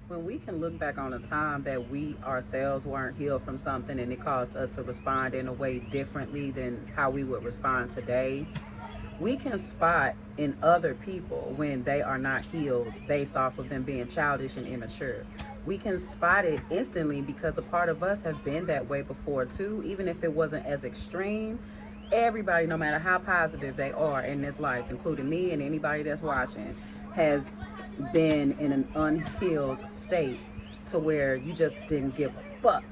When we can look back on a time that we ourselves weren't healed from something and it caused us to respond in a way differently than how we would respond today, we can spot in other people when they are not healed based off of them being childish and immature. We can spot it instantly because a part of us have been that way before too, even if it wasn't as extreme. Everybody, no matter how positive they are in this life, including me and anybody that's watching, has been in an unhealed state to where you just didn't give a fuck.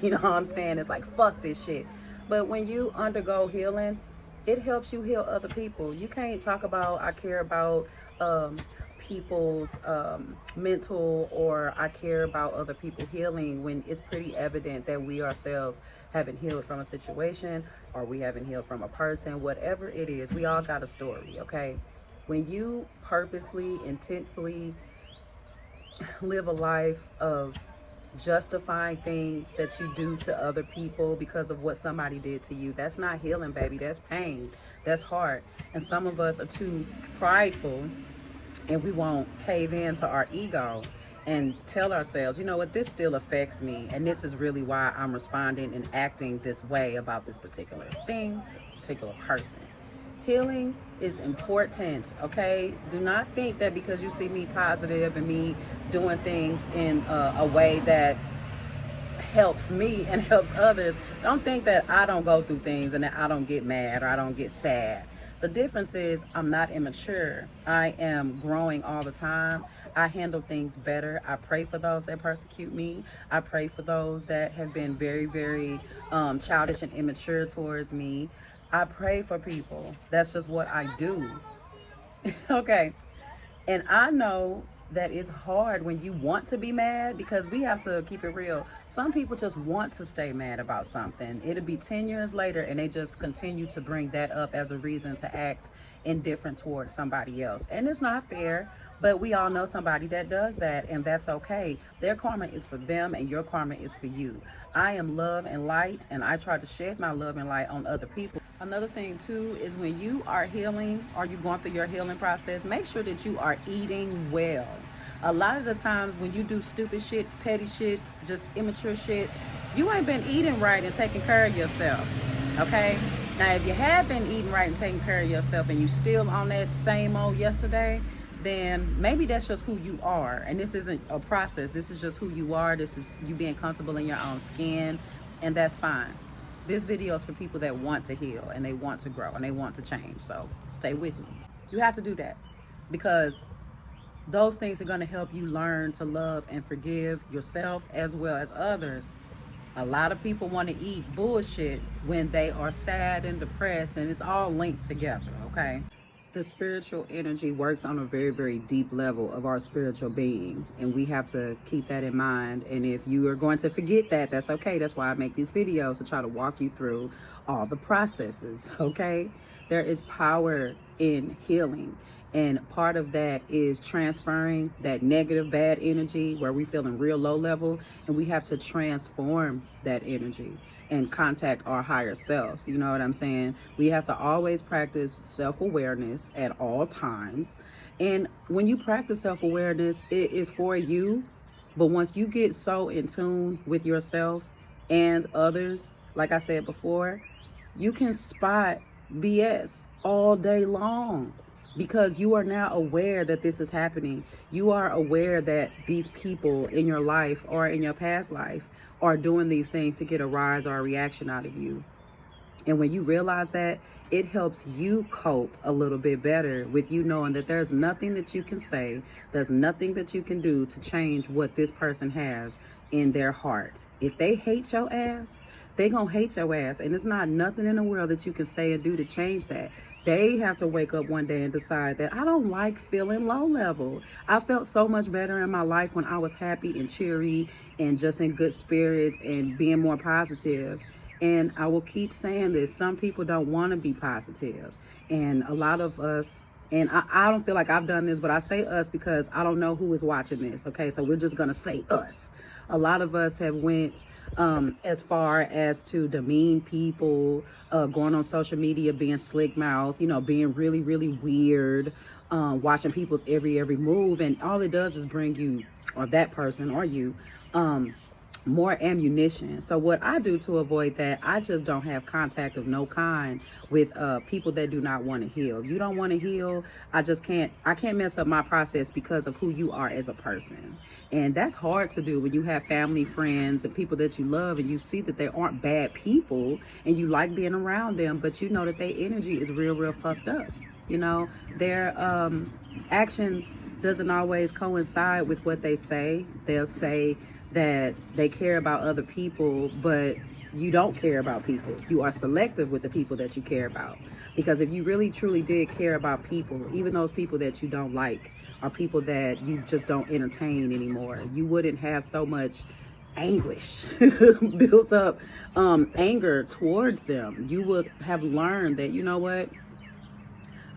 You know what I'm saying? It's like, fuck this shit. But when you undergo healing, it helps you heal other people. You can't talk about, I care about people's mental, or I care about other people healing, when it's pretty evident that we ourselves haven't healed from a situation, or we haven't healed from a person. Whatever it is, we all got a story, okay? When you purposely, intentfully live a life of justifying things that you do to other people because of what somebody did to you, that's not healing, baby. That's pain. That's hard. And some of us are too prideful, and we won't cave in to our ego and tell ourselves, you know what, this still affects me, and this is really why I'm responding and acting this way about this particular thing, particular person. Healing is important, okay? Do not think that because you see me positive and me doing things in a way that helps me and helps others, don't think that I don't go through things and that I don't get mad or I don't get sad. The difference is I'm not immature. I am growing all the time. I handle things better. I pray for those that persecute me. I pray for those that have been very, very childish and immature towards me. I pray for people. That's just what I do. Okay. And I know that it's hard when you want to be mad, because we have to keep it real. Some people just want to stay mad about something. It'll be 10 years later and they just continue to bring that up as a reason to act indifferent towards somebody else. And it's not fair, but we all know somebody that does that, and that's okay. Their karma is for them and your karma is for you. I am love and light, and I try to shed my love and light on other people. Another thing too is when you are healing, or you going through your healing process, make sure that you are eating well. A lot of the times when you do stupid shit, petty shit, just immature shit, you ain't been eating right and taking care of yourself, okay? Now, if you have been eating right and taking care of yourself and you still on that same old yesterday, then maybe that's just who you are. And this isn't a process. This is just who you are. This is you being comfortable in your own skin, and that's fine. This video is for people that want to heal and they want to grow and they want to change. So stay with me. You have to do that, because those things are going to help you learn to love and forgive yourself as well as others. A lot of people want to eat bullshit when they are sad and depressed, and it's all linked together, okay? The spiritual energy works on a very, very deep level of our spiritual being, and we have to keep that in mind. And if you are going to forget that, that's okay. That's why I make these videos, to try to walk you through all the processes, okay? There is power in healing, and part of that is transferring that negative, bad energy where we feeling real low level, and we have to transform that energy and contact our higher selves. You know what I'm saying? We have to always practice self-awareness at all times. And when you practice self-awareness, it is for you. But once you get so in tune with yourself and others, like I said before, you can spot BS all day long, because you are now aware that this is happening. You are aware that these people in your life or in your past life are doing these things to get a rise or a reaction out of you. And when you realize that, it helps you cope a little bit better with you knowing that there's nothing that you can say, there's nothing that you can do to change what this person has in their heart. If they hate your ass, they gonna hate your ass, and it's not nothing in the world that you can say or do to change that. They have to wake up one day and decide that I don't like feeling low level. I felt so much better in my life when I was happy and cheery and just in good spirits and being more positive. And I will keep saying this, some people don't want to be positive. And a lot of us, and I don't feel like I've done this, but I say us because I don't know who is watching this, okay? So we're just going to say us. A lot of us have went as far as to demean people, going on social media, being slick mouth, you know, being really, really weird, watching people's every move. And all it does is bring you or that person or you, more ammunition. So what I do to avoid that, I just don't have contact of no kind with people that do not want to heal. If you don't want to heal, I can't mess up my process because of who you are as a person. And that's hard to do when you have family, friends, and people that you love, and you see that they aren't bad people and you like being around them, but you know that their energy is real fucked up. You know, their actions doesn't always coincide with what they say. They'll say that they care about other people, but you don't care about people. You are selective with the people that you care about. Because if you really truly did care about people, even those people that you don't like are people that you just don't entertain anymore, you wouldn't have so much anguish built up, anger towards them. You would have learned that, you know what,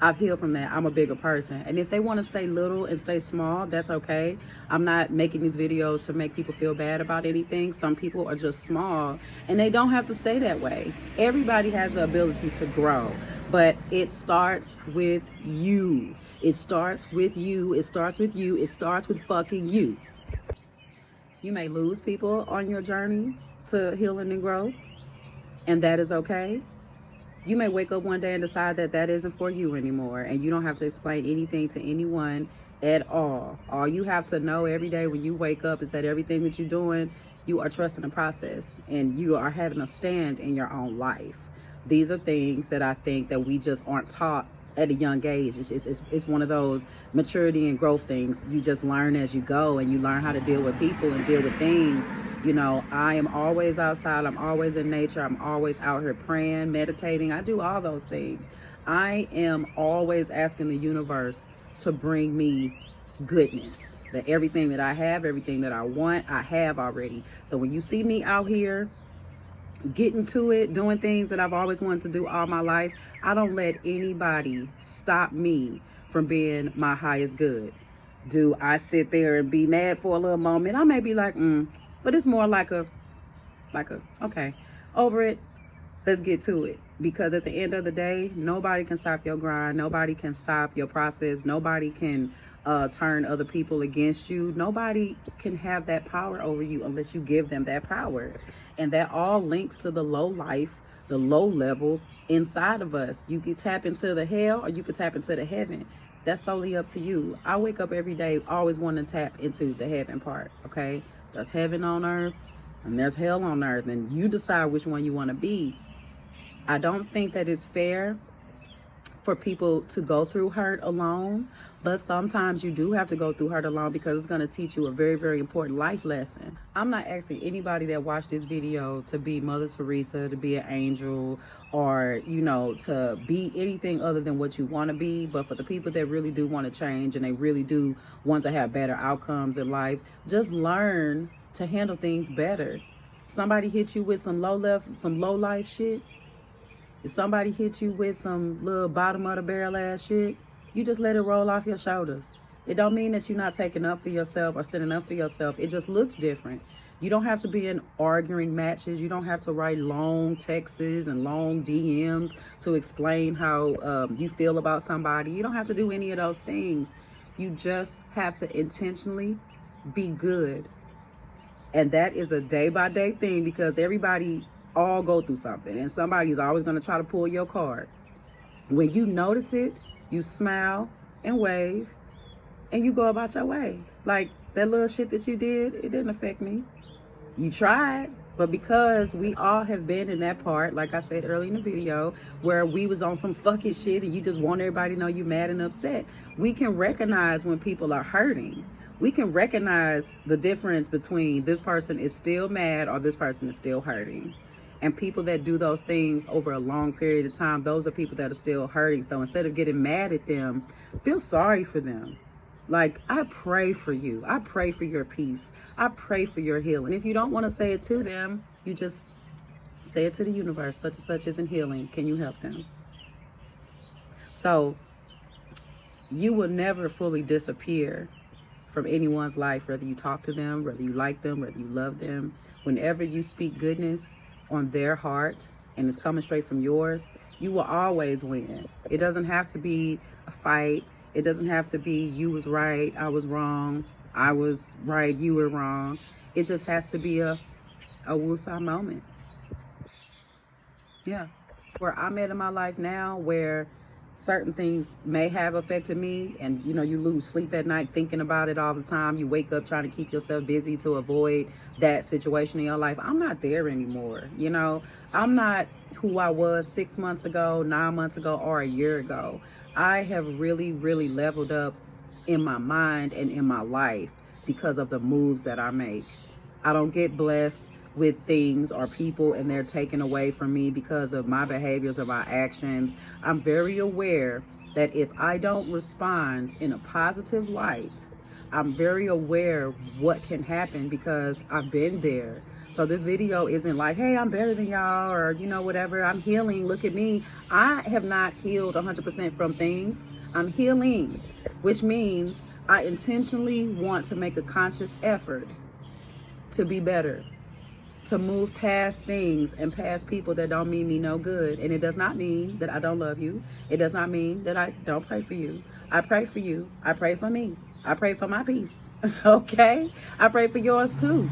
I've healed from that. I'm a bigger person. And if they want to stay little and stay small, that's okay. I'm not making these videos to make people feel bad about anything. Some people are just small and they don't have to stay that way. Everybody has the ability to grow, but it starts with you. It starts with you. It starts with you. It starts with fucking you. You may lose people on your journey to healing and growth, and that is okay. You may wake up one day and decide that that isn't for you anymore, and you don't have to explain anything to anyone at all. All you have to know every day when you wake up is that everything that you're doing, you are trusting the process and you are having a stand in your own life. These are things that I think that we just aren't taught at a young age. It's one of those maturity and growth things. You just learn as you go, and you learn how to deal with people and deal with things. You know, I am always outside. I'm always in nature. I'm always out here praying, meditating. I do all those things. I am always asking the universe to bring me goodness. That everything that I have, everything that I want, I have already. So when you see me out here getting to it, doing things that I've always wanted to do all my life, I don't let anybody stop me from being my highest good. Do I sit there and be mad for a little moment? I may be like, but it's more like a, okay, over it, let's get to it. Because at the end of the day, nobody can stop your grind. Nobody can stop your process. Nobody can turn other people against you. Nobody can have that power over you unless you give them that power. And that all links to the low life, the low level inside of us. You can tap into the hell or you can tap into the heaven. That's solely up to you. I wake up every day always wanting to tap into the heaven part, okay? There's heaven on earth and there's hell on earth, and you decide which one you want to be. I don't think that it's fair for people to go through hurt alone, but sometimes you do have to go through hurt alone because it's going to teach you a very important life lesson. I'm not asking anybody that watched this video to be Mother Teresa, to be an angel, or, you know, to be anything other than what you want to be. But for the people that really do want to change and they really do want to have better outcomes in life, just learn to handle things better. Somebody hit you with some low life shit. If somebody hit you with some little bottom of the barrel ass shit, you just let it roll off your shoulders. It don't mean that you're not taking up for yourself or standing up for yourself. It just looks different. You don't have to be in arguing matches. You don't have to write long texts and long DMs to explain how you feel about somebody. You don't have to do any of those things. You just have to intentionally be good. And that is a day-by-day thing, because everybody all go through something, and somebody's always going to try to pull your card. When you notice it, you smile and wave and you go about your way. Like that little shit that you did, it didn't affect me. You tried, but because we all have been in that part, like I said earlier in the video, where we was on some fucking shit and you just want everybody to know you mad and upset, we can recognize when people are hurting. We can recognize the difference between this person is still mad or this person is still hurting. And people that do those things over a long period of time, those are people that are still hurting. So instead of getting mad at them, feel sorry for them. Like, I pray for you. I pray for your peace. I pray for your healing. If you don't want to say it to them, you just say it to the universe. Such and such isn't healing. Can you help them? So you will never fully disappear from anyone's life, whether you talk to them, whether you like them, whether you love them. Whenever you speak goodness on their heart and it's coming straight from yours, you will always win. It doesn't have to be a fight. It doesn't have to be you was right, I was wrong. I was right, you were wrong. It just has to be a woosah moment. Yeah. Where I'm at in my life now, where certain things may have affected me, and you lose sleep at night thinking about it all the time. You wake up trying to keep yourself busy to avoid that situation in your life. I'm not there anymore. I'm not who I was 6 months ago, 9 months ago, or a year ago. I have really, really leveled up in my mind and in my life because of the moves that I make. I don't get blessed with things or people and they're taken away from me because of my behaviors or my actions. I'm very aware that if I don't respond in a positive light, I'm very aware what can happen because I've been there. So this video isn't like, hey, I'm better than y'all, or whatever, I'm healing, look at me. I have not healed 100% from things. I'm healing, which means I intentionally want to make a conscious effort to be better, to move past things and past people that don't mean me no good. And it does not mean that I don't love you. It does not mean that I don't pray for you. I pray for you. I pray for me. I pray for my peace. Okay? I pray for yours too.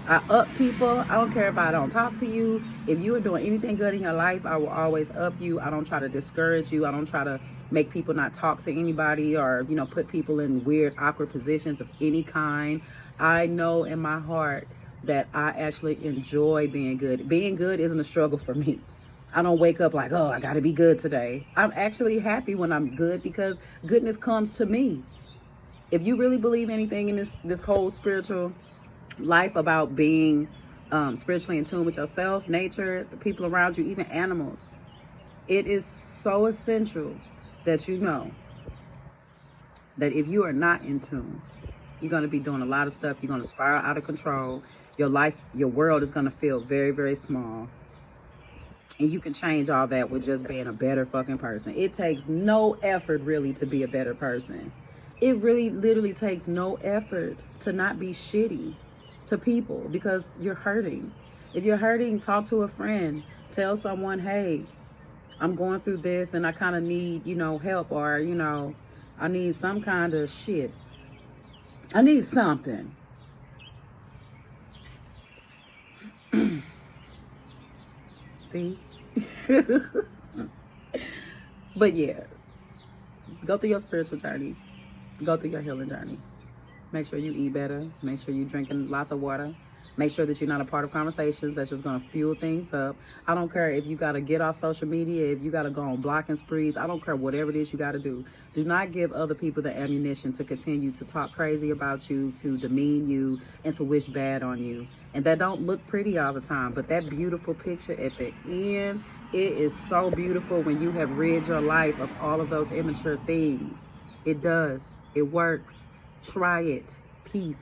I up people. I don't care if I don't talk to you. If you are doing anything good in your life, I will always up you. I don't try to discourage you. I don't try to make people not talk to anybody or, put people in weird, awkward positions of any kind. I know in my heart that I actually enjoy being good. Being good isn't a struggle for me. I don't wake up like, oh, I got to be good today. I'm actually happy when I'm good because goodness comes to me. If you really believe anything in this whole spiritual life about being spiritually in tune with yourself, nature, the people around you, even animals, it is so essential that you know that if you are not in tune, you're going to be doing a lot of stuff. You're going to spiral out of control. Your life, your world is going to feel very, very small. And you can change all that with just being a better fucking person. It takes no effort really to be a better person. It really literally takes no effort to not be shitty to people because you're hurting. If you're hurting, talk to a friend. Tell someone, hey, I'm going through this and I kind of need, help, or, I need some kind of shit. I need something. See? But yeah, go through your spiritual journey. Go through your healing journey. Make sure you eat better. Make sure you're drinking lots of water. Make sure that you're not a part of conversations that's just going to fuel things up. I don't care if you got to get off social media, if you got to go on blocking sprees. I don't care whatever it is you got to do. Do not give other people the ammunition to continue to talk crazy about you, to demean you, and to wish bad on you. And that don't look pretty all the time. But that beautiful picture at the end, it is so beautiful when you have rid your life of all of those immature things. It does. It works. Try it. Peace.